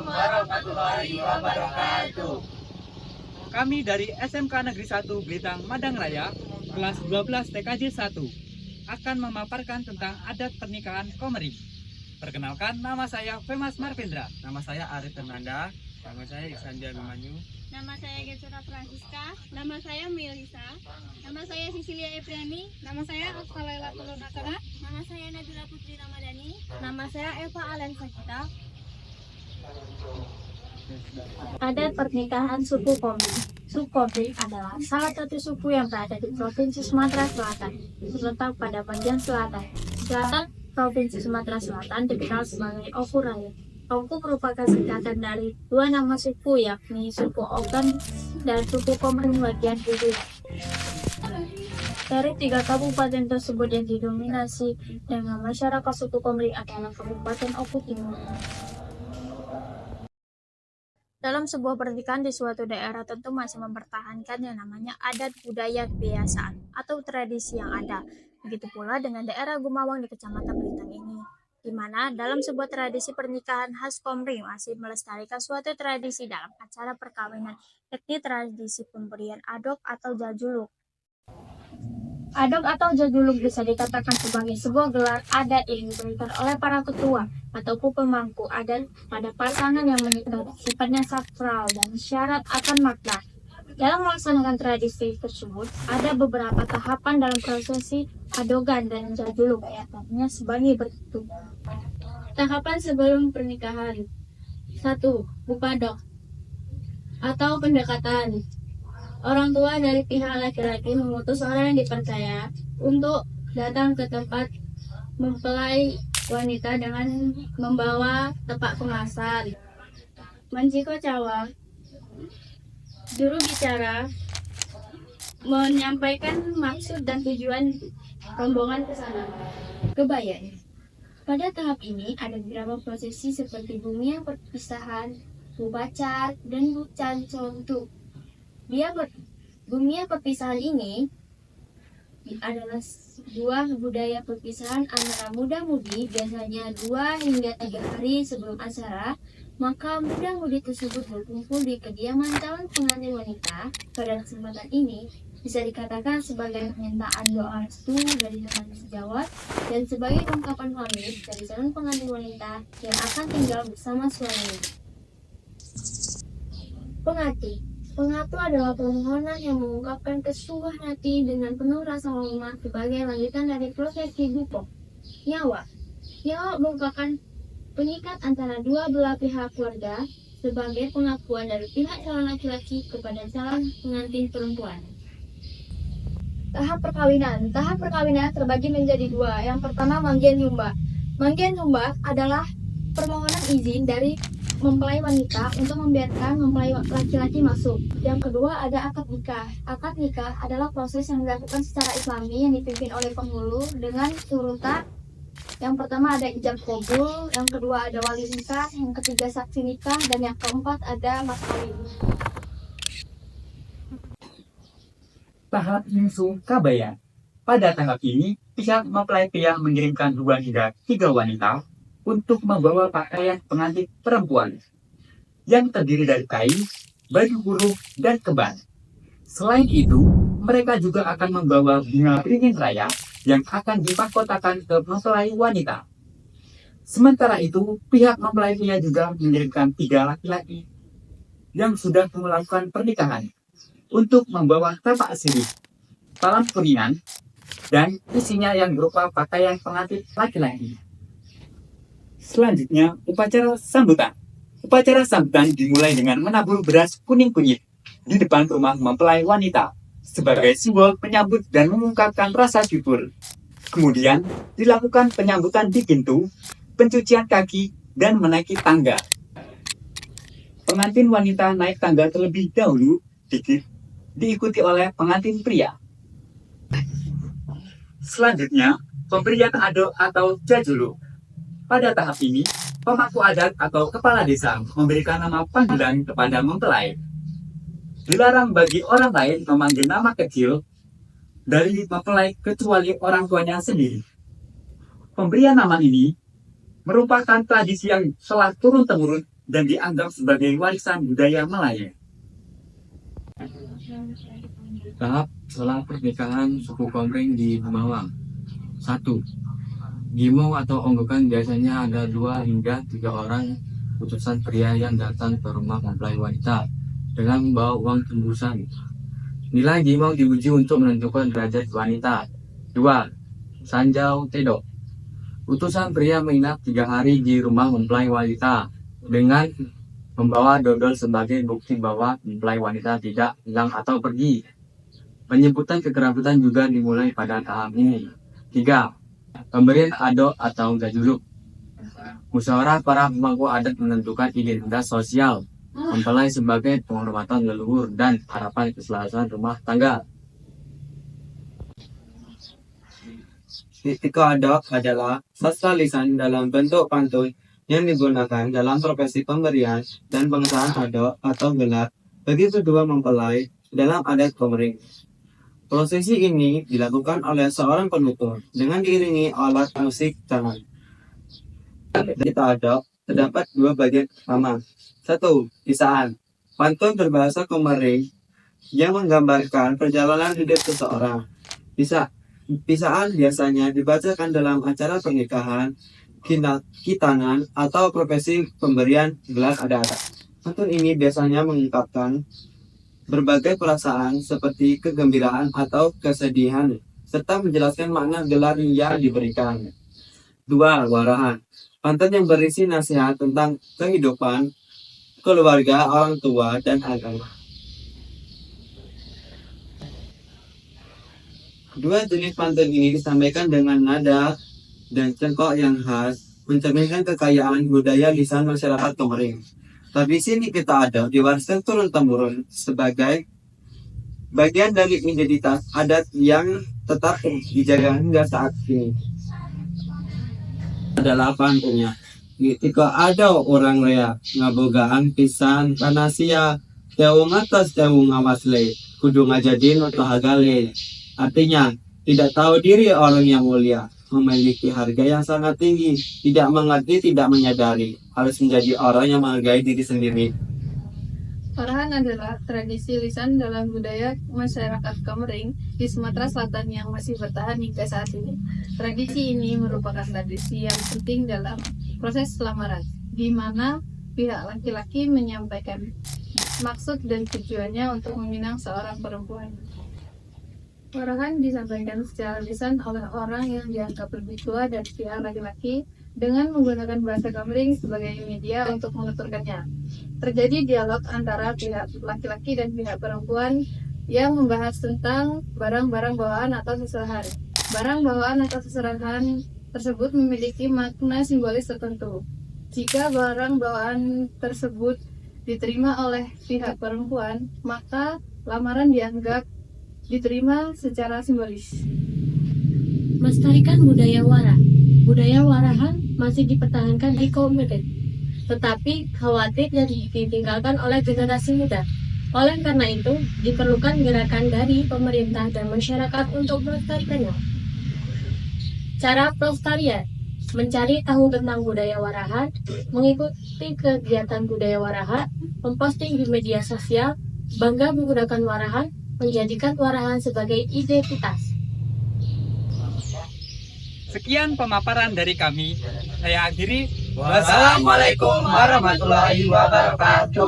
warahmatullahi wabarakatuh. Kami dari SMK Negeri 1 Belitang Madang Raya, kelas 12 TKJ 1, akan memaparkan tentang adat pernikahan Komering. Perkenalkan, nama saya Femas Marvendra. Nama saya Arif Fernanda. Nama saya Iksandia Bimanyu. Nama saya Getsura Francisca. Nama saya Melisa. Nama saya Sisilia Epriani. Nama saya Afalaila Tulunakara. Nama saya Nabila Putri Ramadhani. Nama saya Eva Alen Sakita. Adat pernikahan suku Komering. Suku Komering adalah salah satu suku yang berada di Provinsi Sumatera Selatan, terletak pada bagian selatan Provinsi Sumatera Selatan, dikenal sebagai Oku Raya. Oku merupakan singkatan dari dua nama suku, yakni suku Ogan dan suku Komering bagian Hulu. Dari tiga kabupaten tersebut yang didominasi dengan masyarakat suku Komering adalah Kabupaten Oku Timur. Dalam sebuah pernikahan di suatu daerah tentu masih mempertahankan yang namanya adat budaya kebiasaan atau tradisi yang ada. Begitu pula dengan daerah Gumawang di Kecamatan Belitang ini, di mana dalam sebuah tradisi pernikahan khas Komering masih melestarikan suatu tradisi dalam acara perkawinan, yakni tradisi pemberian adok atau jajuluk. Adok atau jajuluk bisa dikatakan sebagai sebuah gelar adat yang diberikan oleh para ketua ataupun pemangku adat pada pasangan yang menikah, sifatnya sakral dan syarat akan makna. Dalam melaksanakan tradisi tersebut, ada beberapa tahapan dalam prosesi adogan dan jajuluk, kaitannya sebagai berikut. Tahapan sebelum pernikahan. 1. Bupadok atau pendekatan. Orang tua dari pihak laki-laki mengutus orang yang dipercaya untuk datang ke tempat mempelai wanita dengan membawa tepak pengasar, manciko cawa. Juru bicara menyampaikan maksud dan tujuan rombongan ke sana. Kebaya. Pada tahap ini ada beberapa prosesi seperti bumiang perpisahan, bubacar, dan bucan contu. Bumiang perpisahan ini adalah sebuah budaya perpisahan antara muda-mudi, biasanya 2 hingga 3 hari sebelum acara. Maka muda-mudi tersebut berkumpul di kediaman calon pengantin wanita. Pada kesempatan ini bisa dikatakan sebagai pernyataan doa restu dari teman sejawat dan sebagai ungkapan pamit dari calon pengantin wanita yang akan tinggal bersama suaminya. Pengatu adalah permohonan yang mengungkapkan kesungguhan hati dengan penuh rasa hormat sebagai lanjutan dari prosesi buko. Nyawa merupakan pengikat antara dua belah pihak keluarga sebagai pengakuan dari pihak calon laki-laki kepada calon pengantin perempuan. Tahap perkawinan terbagi menjadi 2. Yang pertama, manggen humba. Manggen humba adalah permohonan izin dari mempelai wanita untuk membiarkan mempelai laki-laki masuk. Yang kedua ada akad nikah. Akad nikah adalah proses yang dilakukan secara Islami yang dipimpin oleh penghulu dengan urutan. Yang pertama ada ijab kabul, yang kedua ada wali nikah, yang ketiga saksi nikah, dan yang keempat ada mas kawin. Tahap Insu Kabaya. Pada tahap ini, pihak mempelai pria mengirimkan 2 hingga 3 wanita untuk membawa pakaian pengantin perempuan yang terdiri dari kain, baju huruf, dan keban. Selain itu, mereka juga akan membawa bunga beringin raya yang akan dipahkotakan ke mempelai wanita. Sementara itu, pihak mempelai pria juga mengirimkan 3 laki-laki yang sudah melakukan pernikahan untuk membawa tapak sirih, talam kuningan, dan isinya yang berupa pakaian pengantin laki-laki. Selanjutnya, upacara sambutan. Upacara sambutan dimulai dengan menabur beras kuning kunyit di depan rumah mempelai wanita sebagai simbol penyambut dan mengungkapkan rasa syukur. Kemudian, dilakukan penyambutan di pintu, pencucian kaki, dan menaiki tangga. Pengantin wanita naik tangga terlebih dahulu, diikuti oleh pengantin pria. Selanjutnya, pemberian adok atau jajuluk. Pada tahap ini, pemangku adat atau kepala desa memberikan nama panggilan kepada mempelai. Dilarang bagi orang lain memanggil nama kecil dari mempelai kecuali orang tuanya sendiri. Pemberian nama ini merupakan tradisi yang telah turun-temurun dan dianggap sebagai warisan budaya Malaya. Tahap setelah pernikahan suku Komering di Bemawang. 1. Gimong atau onggokan biasanya ada 2 hingga 3 orang utusan pria yang datang ke rumah mempelai wanita dengan membawa uang tembusan. Nilai gimong diuji untuk menentukan derajat wanita. 2. Sanjau Tedok. Utusan pria menginap 3 hari di rumah mempelai wanita dengan membawa dodol sebagai bukti bahwa mempelai wanita tidak hilang atau pergi. Penyebutan kekerabutan juga dimulai pada tahap ini. 3. Pemberian ado atau gajuluk. Musyawarah para pemangku adat menentukan identitas sosial mempelai sebagai penghormatan leluhur dan harapan keselarasan rumah tangga. Tiko adat adalah sastra lisan dalam bentuk pantun yang digunakan dalam prosesi pemberian dan pengesahan ado atau gelar bagi kedua mempelai dalam adat Komering. Prosesi ini dilakukan oleh seorang penutur dengan diiringi alat musik tangan. Di adat terdapat 2 bagian utama. 1. Pisaan. Pantun berbahasa Komering yang menggambarkan perjalanan hidup seseorang. Pisaan biasanya dibacakan dalam acara pernikahan, khitanan, atau profesi pemberian gelar adat. Pantun ini biasanya mengungkapkan berbagai perasaan seperti kegembiraan atau kesedihan, serta menjelaskan makna gelar yang diberikan. 2. Warahan. Pantun yang berisi nasihat tentang kehidupan, keluarga, orang tua, dan agama. 2 jenis pantun ini disampaikan dengan nada dan cengkok yang khas, mencerminkan kekayaan budaya lisan masyarakat Komering. Tradisi ini kita ada diwariskan turun-temurun sebagai bagian dari identitas adat yang tetap dijaga hingga saat ini. Adalah pantunnya. Ketika ada orang rea ngabogaan pisan panasia tewung atas tewung awasle kudu ngajadin atau hagale. Artinya tidak tahu diri orang yang mulia, memiliki harga yang sangat tinggi, tidak mengerti, tidak menyadari, harus menjadi orang yang menghargai diri sendiri. Warahan adalah tradisi lisan dalam budaya masyarakat Komering di Sumatera Selatan yang masih bertahan hingga saat ini. Tradisi ini merupakan tradisi yang penting dalam proses lamaran, di mana pihak laki-laki menyampaikan maksud dan tujuannya untuk meminang seorang perempuan. Warahan disampaikan secara lisan oleh orang yang dianggap lebih tua dari pihak laki-laki dengan menggunakan bahasa Komering sebagai media untuk menuturkannya. Terjadi dialog antara pihak laki-laki dan pihak perempuan yang membahas tentang barang-barang bawaan atau seserahan. Barang bawaan atau seserahan tersebut memiliki makna simbolis tertentu. Jika barang bawaan tersebut diterima oleh pihak perempuan, maka lamaran dianggap diterima secara simbolis. Melestarikan budaya wara. Budaya warahan masih dipertahankan di Komering, tetapi khawatir dan ditinggalkan oleh generasi muda. Oleh karena itu, diperlukan gerakan dari pemerintah dan masyarakat untuk melestarikannya. Cara pelestarian: mencari tahu tentang budaya warahan, mengikuti kegiatan budaya warahan, memposting di media sosial, bangga menggunakan warahan, menjadikan warahan sebagai identitas. Sekian pemaparan dari kami. Saya akhiri. Wassalamualaikum warahmatullahi wabarakatuh.